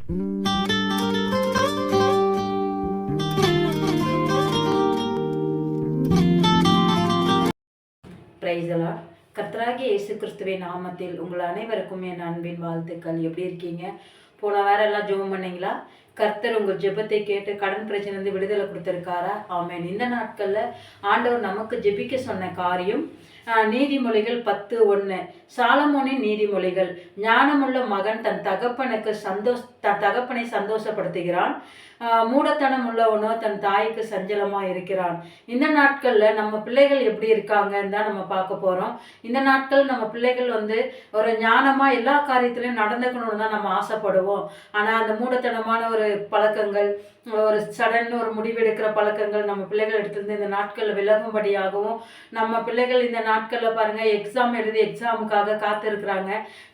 Praise the Lord. கர்த்தராகிய இயேசு கிறிஸ்துவின் நாமத்தில் உங்கள் அனைவருக்கும் என் அன்பின் வாழ்த்துக்கள். எப்படி இருக்கீங்க? போன வாரம் எல்லாம் ஜெபம் பண்ணீங்களா? கர்த்தர் உங்கள் ஜெபத்தை கேட்டு கடன் பிரச்சனை விடுதலை கொடுத்திருக்காரா? ஆமென். இந்த நாட்கள்ல ஆண்டவர் நமக்கு ஜெபிக்க சொன்ன காரியம் நீதிமொழிகள் 10:1. சாலமோனின் நீதிமொழிகள். ஞானமுள்ள மகன் தன் தகப்பனை சந்தோஷப்படுத்துகிறான், மூடத்தனம் உள்ளவனோ தன் தாய்க்கு சஞ்சலமா இருக்கிறான். இந்த நாட்கள்ல நம்ம பிள்ளைகள் எப்படி இருக்காங்கன்னு தான் நம்ம பார்க்க போறோம். இந்த நாட்கள் நம்ம பிள்ளைகள் ஒரு ஞானமா எல்லா காரியத்திலையும் நடந்துக்கணும்னு தான் நம்ம ஆசைப்படுவோம். ஆனா அந்த மூடத்தனமான ஒரு பழக்கங்கள், ஒரு சடன் ஒரு முடிவெடுக்கிற பழக்கங்கள் நம்ம பிள்ளைகள் எடுத்திருந்து இந்த நாட்கள் விலகும்படியாகவும், நம்ம பிள்ளைகள் இந்த நாட்கள்ல பாருங்க எக்ஸாம் எழுதி எக்ஸாமுக்காக காத்திருக்கிறாங்க.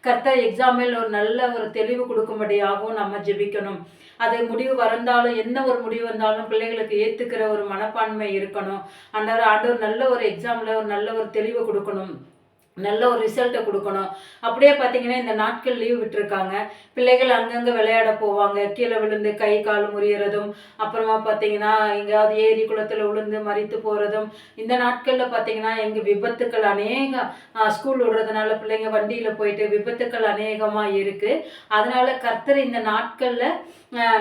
கர்த்தர் எக்ஸாமில் ஒரு நல்ல ஒரு தெளிவு கொடுக்கும்படியாகவும் நம்ம ஜெபிக்கணும். அது முடிவு வந்தாலும் எந்த ஒரு முடிவு வந்தாலும் பிள்ளைகளுக்கு ஏத்துக்கிற ஒரு மனப்பான்மை இருக்கணும். ஆண்டவர் நல்ல ஒரு எக்ஸாம்ல ஒரு நல்ல ஒரு தெளிவு கொடுக்கணும், நல்ல ஒரு ரிசல்ட்டை கொடுக்கணும். அப்படியே பார்த்தீங்கன்னா இந்த நாட்கள் லீவ் விட்டுருக்காங்க. பிள்ளைகள் அங்கங்கே விளையாட போவாங்க, கீழே விழுந்து கை கால் முறியறதும், அப்புறமா பார்த்தீங்கன்னா எங்கேயாவது ஏரி குளத்தில் விழுந்து மறித்து போகிறதும். இந்த நாட்களில் பார்த்தீங்கன்னா எங்கள் விபத்துக்கள் ஸ்கூல் விடுறதுனால பிள்ளைங்க வண்டியில் போயிட்டு விபத்துக்கள் அநேகமாக இருக்குது. அதனால கர்த்தர் இந்த நாட்களில்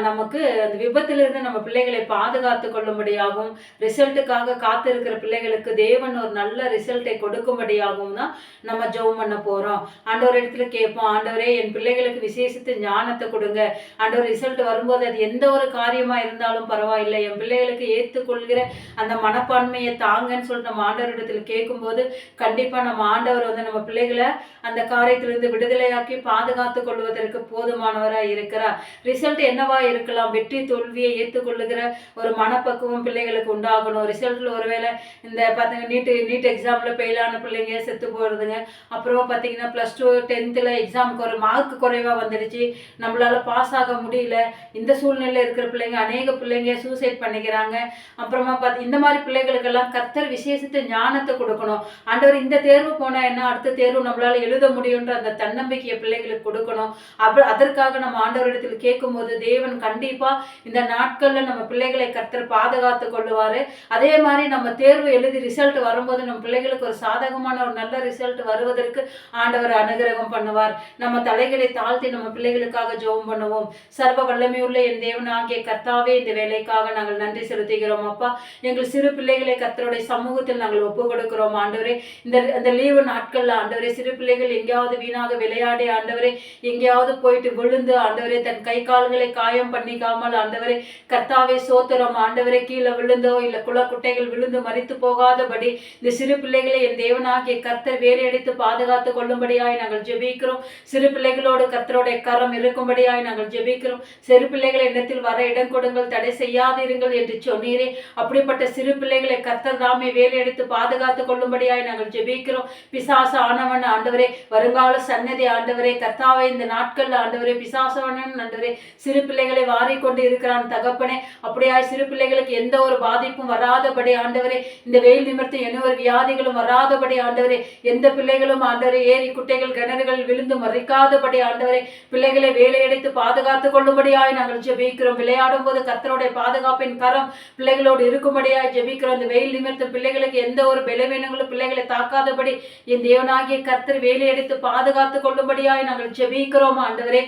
நமக்கு அந்த விபத்திலிருந்து நம்ம பிள்ளைகளை பாதுகாத்து கொள்ளும்படியாகவும், ரிசல்ட்டுக்காக காத்திருக்கிற பிள்ளைகளுக்கு தேவன் ஒரு நல்ல ரிசல்ட்டை கொடுக்கும்படியாகவும் தான் நம்ம ஜெபம் பண்ண போறோம். ஆண்டவர் இடத்துல கேட்போம், ஆண்டவரே என் பிள்ளைகளுக்கு விசேஷித்த ஞானத்தை கொடுங்க. ஆண்டவர் ரிசல்ட் வரும்போது அது எந்த ஒரு காரியமா இருந்தாலும் பரவாயில்லை, என் பிள்ளைகளுக்கு ஏற்றுக்கொள்கிற அந்த மனப்பான்மையை தாங்கன்னு சொல்லிட்டு நம்ம ஆண்டவர் இடத்துல கேட்கும்போது கண்டிப்பா நம்ம ஆண்டவர் நம்ம பிள்ளைகளை அந்த காரியத்திலிருந்து விடுதலையாக்கி பாதுகாத்து கொள்வதற்கு போதுமானவராக இருக்கிறார். ரிசல்ட் என்னவா இருக்கலாம்? வெற்றி தோல்வியை ஏற்றுக்கொள்ளுகிற ஒரு மனப்பக்குவம் பிள்ளைகளுக்கு உண்டாகணும். ரிசல்ட்ல ஒருவேளை இந்த பார்த்தீங்கன்னா நீட் எக்ஸாம்ல ஃபெயிலான பிள்ளைங்க செத்து போகிறதுங்க. அப்புறமா பார்த்தீங்கன்னா +2 10th எக்ஸாமுக்கு ஒரு மார்க் குறைவாக வந்துடுச்சு, நம்மளால பாஸ் ஆக முடியல. இந்த சூழ்நிலையில் இருக்கிற பிள்ளைங்க அநேக பிள்ளைங்க சூசைட் பண்ணிக்கிறாங்க. அப்புறமா இந்த மாதிரி பிள்ளைகளுக்கெல்லாம் கர்த்தர் விசேஷித்த ஞானத்தை கொடுக்கணும். ஆண்டவர் இந்த தேர்வு போனால் என்ன, அடுத்த தேர்வு நம்மளால எழுத முடியுன்ற அந்த தன்னம்பிக்கையை பிள்ளைகளுக்கு கொடுக்கணும். அதற்காக நம்ம ஆண்டவரிடத்தில் கேட்கும்போது தேவன் கண்டிப்பா இந்த நாட்கள்ல நம்ம பிள்ளைகளை கர்த்தர் பாதுகாத்து கொள்ளுவாரு. அதே மாதிரி நம்ம தேர்வு எழுதி ரிசல்ட் வரும்போது நம்ம பிள்ளைகளுக்கு ஒரு சாதகமான ஒரு நல்ல ரிசல்ட் வருவதற்கு ஆண்டவர் அனுகிரகம் பண்ணுவார். நம்ம தலைகளை தாழ்த்தி நம்ம பிள்ளைகளுக்காக ஜெபம் பண்ணுவோம். சர்வ வல்லமையுள்ள என் தேவனாகிய கர்த்தாவே, இந்த வேலைக்காக நாங்கள் நன்றி செலுத்துகிறோம். அப்பா, எங்கள் சிறு பிள்ளைகளை கர்த்தருடைய சமூகத்தில் நாங்கள் ஒப்பு கொடுக்கிறோம். ஆண்டவரே, இந்த லீவு நாட்கள்ல ஆண்டவரே சிறு பிள்ளைகள் எங்கேயாவது வீணாக விளையாடி ஆண்டவரே எங்கேயாவது போயிட்டு விழுந்து ஆண்டவரே தன் கை கால்களை காயம் பண்ணிக்காமல் ஆண்டவரே கர்த்தாவே சோத்திரம். ஆண்டவரே கீழே விழுந்தோ இல்ல குட்டைகள் விழுந்து மறித்து போகாதபடி இந்த சிறு பிள்ளைகளை என் தேவனாகிய கர்த்தர் வேலையடித்து பாதுகாத்து கொள்ளும்படியாய் நாங்கள் ஜெபிக்கிறோம். சிறு பிள்ளைகளோடு கர்த்தருடைய கரம் இருக்கும்படியாய் நாங்கள் ஜெபிக்கிறோம். சிறு பிள்ளைகளை இடத்தில் வர இடம் கொடுங்கள், தடை செய்யாதீர்கள் என்று சொன்னீரே. அப்படிப்பட்ட சிறு பிள்ளைகளை கர்த்தர் தாமே வேலையடித்து பாதுகாத்து கொள்ளும்படியாய் நாங்கள் ஜெபிக்கிறோம். பிசாசு ஆனவன் ஆண்டவரே வருங்கால சன்னதி ஆண்டவரே கர்த்தாவே இந்த நாட்கள் ஆண்டவரே பிசாசவனன் ஆண்டவரே சிறு பிள்ளைகளை வாரிக்கொண்டு இருக்கிறான் தகப்பனே. அப்படியாய் சிறு பிள்ளைகளுக்கு எந்த ஒரு பாதிப்பும் வராதபடி ஆண்டவரே, இந்த வெயில் நிமிர்த்தம் என்ன ஒரு வியாதிகளும் வராதபடி ஆண்டவரே, எந்த பிள்ளைகளும் ஆண்டவரே ஏரி குட்டைகள் கிணறுகள் விழுந்து மறிக்காதபடி ஆண்டவரே பிள்ளைகளை வேலையடைத்து பாதுகாத்து கொள்ளும்படியாய் நாங்கள் ஜெபிக்கிறோம். விளையாடும் போது கர்த்தருடைய பாதுகாப்பின் கரம் பிள்ளைகளோடு இருக்கும்படியாய் ஜெபிக்கிறோம். இந்த வெயில் நிமிர்த்தம் பிள்ளைகளுக்கு எந்த ஒரு பலவீனங்களும் பிள்ளைகளை தாக்காதபடி என் தேவனாகிய கர்த்தர் வேலையடைத்து பாதுகாத்து கொள்ளும்படியாய் நாங்கள் ஜெபிக்கிறோம். ஆண்டவரே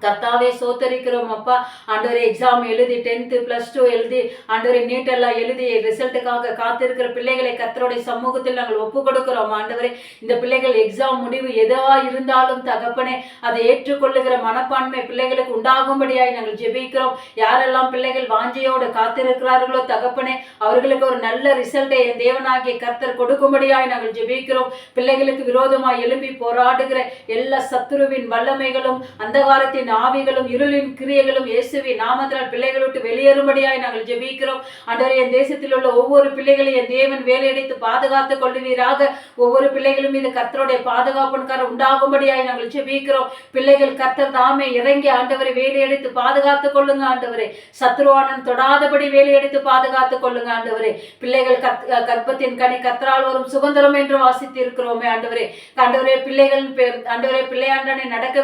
கர்த்தாவே சோத்தரிக்கிறோம். அப்பா, ஆண்டவரே எக்ஸாம் எழுதி 10th +2 எழுதி ஆண்டவரே நீட் எல்லாம் எழுதி ரிசல்ட்டுக்காக காத்திருக்கிற பிள்ளைகளை கர்த்தருடைய சமூகத்தில் நாங்கள் ஒப்பு கொடுக்கிறோம். ஆண்டவரே இந்த பிள்ளைகள் எக்ஸாம் முடிவு எதுவா இருந்தாலும் தகப்பனே அதை ஏற்றுக்கொள்ளுகிற மனப்பான்மை பிள்ளைகளுக்கு உண்டாகும்படியாய் நாங்கள் ஜெபிக்கிறோம். யாரெல்லாம் பிள்ளைகள் வாஞ்சையோடு காத்திருக்கிறார்களோ தகப்பனே அவர்களுக்கு ஒரு நல்ல ரிசல்ட்டை என் தேவனாகிய கர்த்தர் கொடுக்கும்படியாய் நாங்கள் ஜெபிக்கிறோம். பிள்ளைகளுக்கு விரோதமாய் எழும்பி போராடுகிற எல்லா சத்துருவின் வல்லமைகளும் அந்தகாரத்தின் ஆவிகளும் இருளின் கிரியைகளும் இயேசுவின் நாமத்தினால் பிள்ளைகளை விட்டு வெளியேறும்படியாய் நாங்கள் ஜெபிக்கிறோம். ஆண்டவரே என் தேசத்தில் உள்ள ஒவ்வொரு பிள்ளைகளையும் என் தேவன் வேலையடைத்து பாதுகாத்துக் கொள்வீராக. ஒவ்வொரு பிள்ளைகளும் மீது கர்த்தருடைய பாதுகாப்புக்கார உண்டாகும்படியாய் நாங்கள் ஜெபிக்கிறோம். பிள்ளைகள் கர்த்தர் தாமே இறங்கி ஆண்டவரை வேலையடைத்து பாதுகாத்துக் கொள்ளுங்க. ஆண்டவரே சத்ருவானன் தொடாதபடி வேலையடைத்து பாதுகாத்துக் கொள்ளுங்க. ஆண்டவரே பிள்ளைகள் கர்ப்பத்தின் கனி கர்த்தரால் வரும் சுதந்திரம் என்று வாசித்து இருக்கிறோமே. ஆண்டவரே ஆண்டவரே பிள்ளைகள் ஆண்டவரே பிள்ளையாண்டனை நடக்க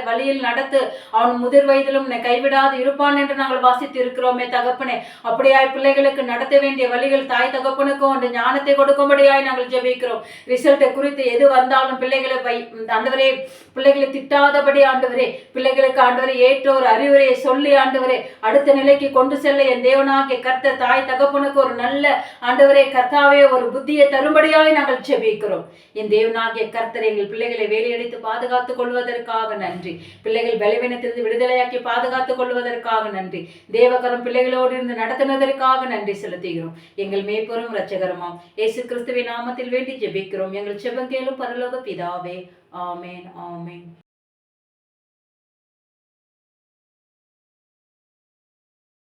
வழியில் நடத்து அவன் முதிர் வயதிலும் உன்னை கைவிடாது இருப்பான் என்று நாங்கள் வாசித்து இருக்கிறோமே தகப்பனே. அப்படியாய் பிள்ளைகளுக்கு நடத்த வேண்டிய வழிகள் தாய் தகப்பனுக்கும் அந்த ஞானத்தை கொடுக்கும்படியாய் நாங்கள் ஜெபிக்கிறோம். ரிசல்ட்டை குறித்து எது வந்தாலும் பிள்ளைகளை ஆண்டவரே, பிள்ளைகளை திட்டாதபடி ஆண்டவரே, பிள்ளைகளுக்கு ஆண்டவரே ஏற்ற ஒரு அறிவுரையை சொல்லி ஆண்டவரே அடுத்த நிலைக்கு கொண்டு செல்ல என் தேவனாகிய கர்த்தர் தாய் தகப்பனுக்கு ஒரு நல்ல ஆண்டவரே கர்த்தாவே ஒரு புத்தியை தரும்படியாய் நாங்கள் ஜெபிக்கிறோம். என் தேவனாகிய கர்த்தர் எங்கள் பிள்ளைகளை வேலையடித்து பாதுகாத்துக் கொள்வதற்காக நன்றி. பிள்ளைகள் பலவீனத்திலிருந்து விடுதலையாக்கி பாதுகாத்துக் கொள்வதற்காக நன்றி. தேவகரம் பிள்ளைகளோடு இருந்து நடத்தினதற்காக நன்றி செலுத்துகிறோம். எங்கள் மேய்ப்பரும் இரட்சகருமாம் இயேசு கிறிஸ்துவின் நாமத்தில் வேண்டி ஜெபிக்கிறோம். எங்கள் செபம் கேளும் பரலோக பிதாவே. ஆமேன், ஆமேன்.